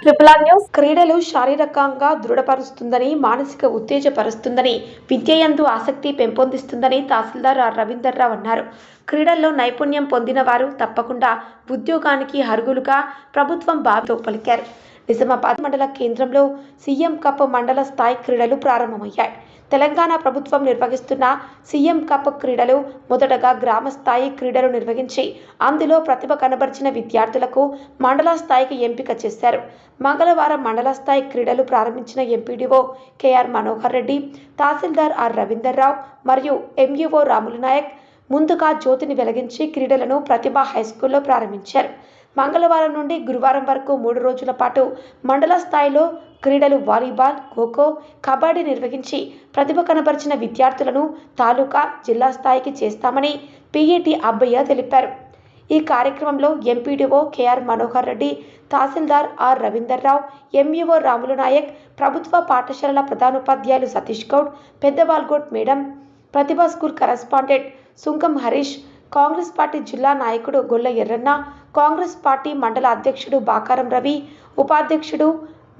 Triple R news. క్రీడలు శారీరకంగా దృఢపరుస్తుందని, మానసిక ఉత్తేజపరుస్తుందని, విద్యయందు ఆసక్తి పెంపొందిస్తుందని తహసీల్దార్ ఆర్ రవీందర్రావు అన్నారు. క్రీడల్లో నైపుణ్యం పొందిన వారు తప్పకుండా ఉద్యోగానికి అర్హులుగా ప్రభుత్వం భావితో పలికారు. నిజామాబాద్ మండల కేంద్రంలో సీఎం కప్ మండల స్థాయి క్రీడలు ప్రారంభమయ్యాయి. తెలంగాణ ప్రభుత్వం నిర్వహిస్తున్న సీఎం కప్ క్రీడలు మొదటగా గ్రామ స్థాయి క్రీడలు నిర్వహించి అందులో ప్రతిభ కనబరిచిన విద్యార్థులకు మండల స్థాయికి ఎంపిక చేశారు. మంగళవారం మండల స్థాయి క్రీడలు ప్రారంభించిన MPDO KR Manohar Reddy, tahsildar R Ravinder Rao మరియు ఎంఈఓ రాములు నాయక్ ముందుగా జ్యోతిని వెలిగించి క్రీడలను ప్రతిభ హైస్కూల్లో ప్రారంభించారు. మంగళవారం నుండి గురువారం వరకు 3 రోజుల పాటు మండల స్థాయిలో క్రీడలు వాలీబాల్, ఖోఖో, కబడ్డీ నిర్వహించి ప్రతిభ కనబరిచిన విద్యార్థులను తాలూకా, జిల్లా స్థాయికి చేస్తామని పీఈటీ అబ్బయ్య తెలిపారు. ఈ కార్యక్రమంలో MPDO KR Manohar Reddy, tahsildar R Ravinder Rao, MEO Ramulu Nayak, ప్రభుత్వ పాఠశాలల ప్రధానోపాధ్యాయులు Satish Goud, Peddavalgot madam, Pratibha school correspondent Sunkam Harish, Congress party జిల్లా నాయకుడు గొల్ల ఎర్రన్న, కాంగ్రెస్ పార్టీ మండల అధ్యక్షుడు బాకారం రవి, ఉపాధ్యక్షుడు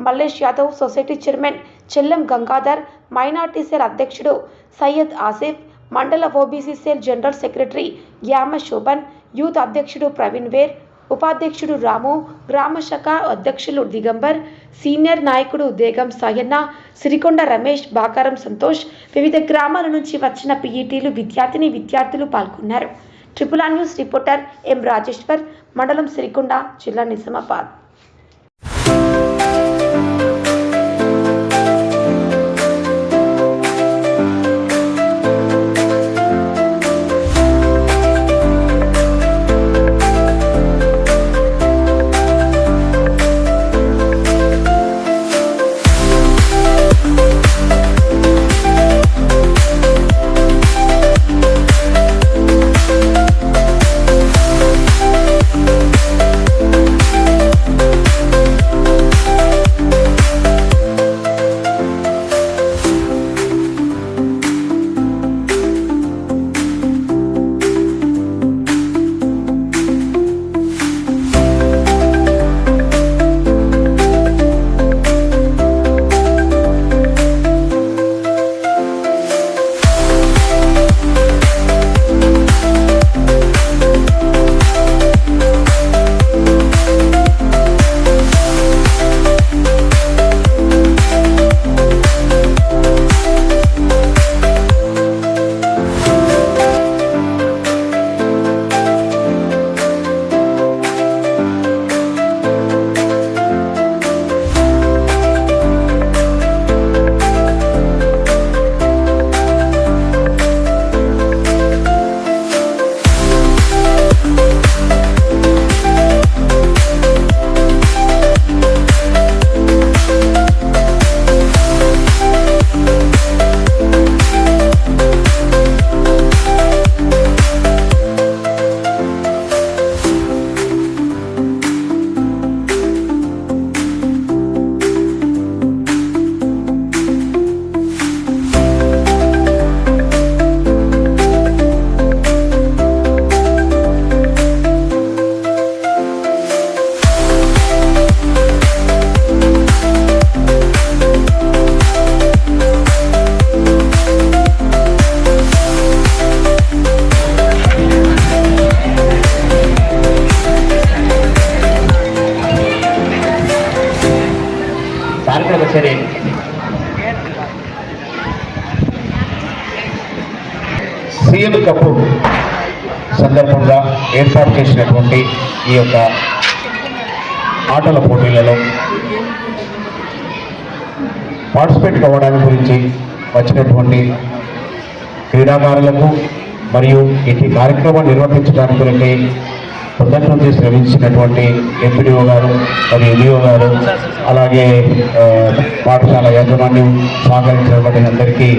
Mallesh Yadav, society chairman Chellam Gangadhar, minority cell అధ్యక్షుడు Syed Asif, mandal OBC cell general secretary Yama Shobhan, youth అధ్యక్షుడు ప్రవీణ్ వేర్, ఉపాధ్యక్షుడు రాము, గ్రామ శాఖ అధ్యక్షులు దిగంబర్, సీనియర్ నాయకుడు దేగం సాయన్న, సిరికొండ రమేష్, బాకారం సంతోష్, వివిధ గ్రామాల నుంచి వచ్చిన పీఈటీలు, విద్యార్థులు పాల్గొన్నారు. ట్రిపుల్ ఆర్ న్యూస్ రిపోర్టర్ ఎం రాజేశ్వర్, మండలం సిరికొండ, జిల్లా నిజామాబాద్. సీఎం కప్ సందర్భంగా ఏర్పాటు చేసినటువంటి ఈ యొక్క ఆటల పోటీలలో పార్టిసిపేట్ కావడానికి గురించి వచ్చినటువంటి క్రీడాకారులకు మరియు ఇటు కార్యక్రమాన్ని నిర్వర్తించడానికి గురించి పొద్దున్న నుంచి శ్రమించినటువంటి ఎంపీడీఓ గారు మరియు ఎంఈఓ గారు, అలాగే పాఠశాల యాజమాన్యం సహకరించినటువంటి అందరికీ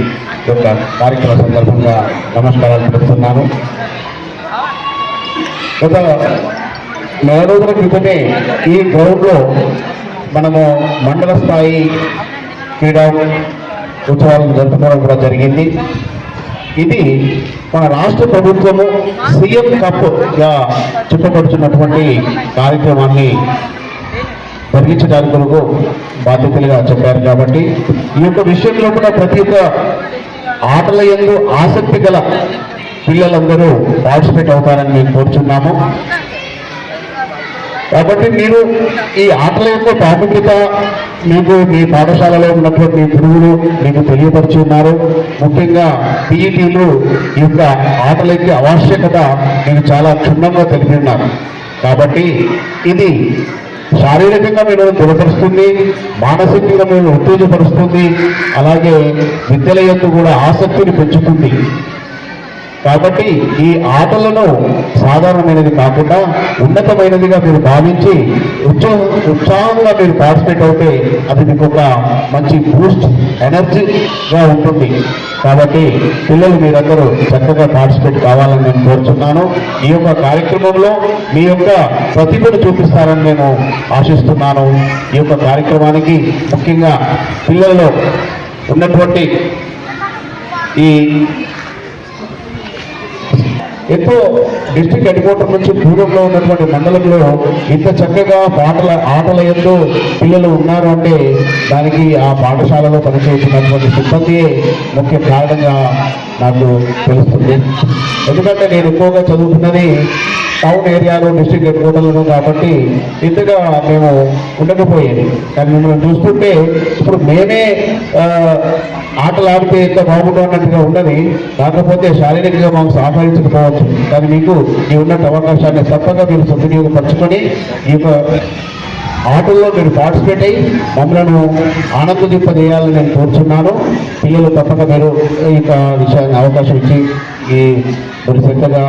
ఈ యొక్క కార్యక్రమ సందర్భంగా నమస్కారాలు తెలుపుతున్నాను. గత 4 రోజుల క్రితమే ఈ గ్రౌండ్లో మనము మండల స్థాయి క్రీడా ఉత్సవాలను జరుపుకోవడం కూడా జరిగింది. ఇది మన రాష్ట్ర ప్రభుత్వము సీఎం కప్గా చెప్పబడుతున్నటువంటి కార్యక్రమాన్ని జరిగించడానికి కొరకు బాధ్యతలుగా చెప్పారు. కాబట్టి ఈ యొక్క విషయంలో కూడా ప్రతి ఒక్క ఆటల యందు ఆసక్తి గల పిల్లలందరూ పార్టిసిపేట్ అవుతారని మేము కోరుచున్నాము. కాబట్టి మీరు ఈ ఆటల యొక్క ప్రాముఖ్యత మీకు మీ పాఠశాలలో ఉన్నటువంటి గురువులు మీకు తెలియపరుచున్నారు. ముఖ్యంగా పీఈటీలు ఈ యొక్క ఆటల యొక్క ఆవశ్యకత మీకు చాలా క్షుణ్ణంగా తెలిపిన్నారు. కాబట్టి ఇది శారీరకంగా మీరు దృఢపరుస్తుంది, మానసికంగా మీరు ఉత్తేజపరుస్తుంది, అలాగే విద్యల యందు కూడా ఆసక్తిని పెంచుతుంది. కాబట్టి ఈ ఆటలను సాధారణమైనది కాకుండా ఉన్నతమైనదిగా మీరు భావించి ఉత్సాహంగా మీరు పార్టిసిపేట్ అవుతే అది మీకు ఒక మంచి బూస్ట్ ఎనర్జీగా ఉంటుంది. కాబట్టి పిల్లలు మీరందరూ చక్కగా పార్టిసిపేట్ కావాలని నేను కోరుతున్నాను. ఈ యొక్క కార్యక్రమంలో మీ యొక్క ప్రతిభను చూపిస్తారని నేను ఆశిస్తున్నాను. ఈ యొక్క కార్యక్రమానికి ముఖ్యంగా పిల్లల్లో ఉన్నటువంటి ఈ ఎంతో డిస్ట్రిక్ట్ హెడ్ క్వార్టర్ నుంచి దూరంలో ఉన్నటువంటి మండలంలో ఇంత చక్కగా ఆటల ఎందు పిల్లలు ఉన్నారు అంటే దానికి ఆ పాఠశాలలో పనిచేస్తున్నటువంటి సిబ్బందియే ముఖ్య కారణంగా నాకు తెలుస్తుంది. ఎందుకంటే నేను ఎక్కువగా చదువుకున్నది టౌన్ ఏరియాలో డిస్ట్రిక్ట్ హెడ్ క్వార్టర్లో కాబట్టి ఇంతగా మేము ఉండకపోయేది. కానీ మిమ్మల్ని చూస్తుంటే ఇప్పుడు మేమే ఆటలు ఆడితే ఎంత బాగుండు అన్నట్టుగా ఉన్నది. కాకపోతే శారీరకంగా మాకు సహకరించకపోవచ్చు, కానీ మీకు ఈ ఉన్నట్టు అవకాశాన్ని తప్పక మీరు సద్వినియోగపరచుకొని ఈ యొక్క ఆటల్లో మీరు పార్టిసిపేట్ అయ్యి మమ్మల్ని ఆనందింపజేయాలని నేను కోరుచున్నాను. పిల్లలు తప్పక మీరు ఈ యొక్క విషయాన్ని అవకాశం ఇచ్చి ఈ మరి శ్రద్ధగా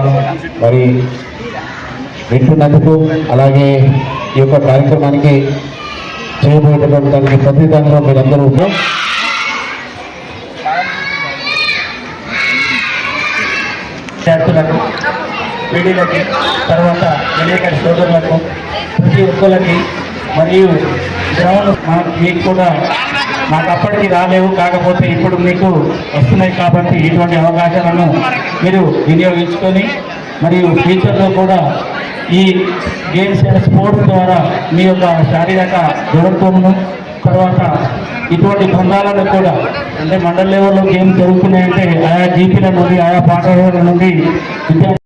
మరి వింటున్నందుకు, అలాగే ఈ యొక్క కార్యక్రమానికి చేయబోయేటటువంటి దానికి ప్రతి దానిలో మీరందరూ విద్యార్థులకు, పీడీలకి, తర్వాత విలేకరి సోదరులకు, ప్రతి ఒక్కరికి మరియు గ్రౌండ్ మీకు కూడా నాకు అప్పటికి రాలేవు, కాకపోతే ఇప్పుడు మీకు వస్తున్నాయి. కాబట్టి ఇటువంటి అవకాశాలను మీరు వినియోగించుకొని మరియు ఫ్యూచర్లో కూడా ఈ గేమ్స్ అండ్ స్పోర్ట్స్ ద్వారా మీ యొక్క శారీరక దృఢత్వమును, తర్వాత ఇటువంటి బృందాలను కూడా అంటే మండల లెవెల్లో గేమ్స్ జరుగుతున్నాయంటే ఆయా జీపీల నుండి ఆయా పాఠశాలల నుండి విద్యార్థులు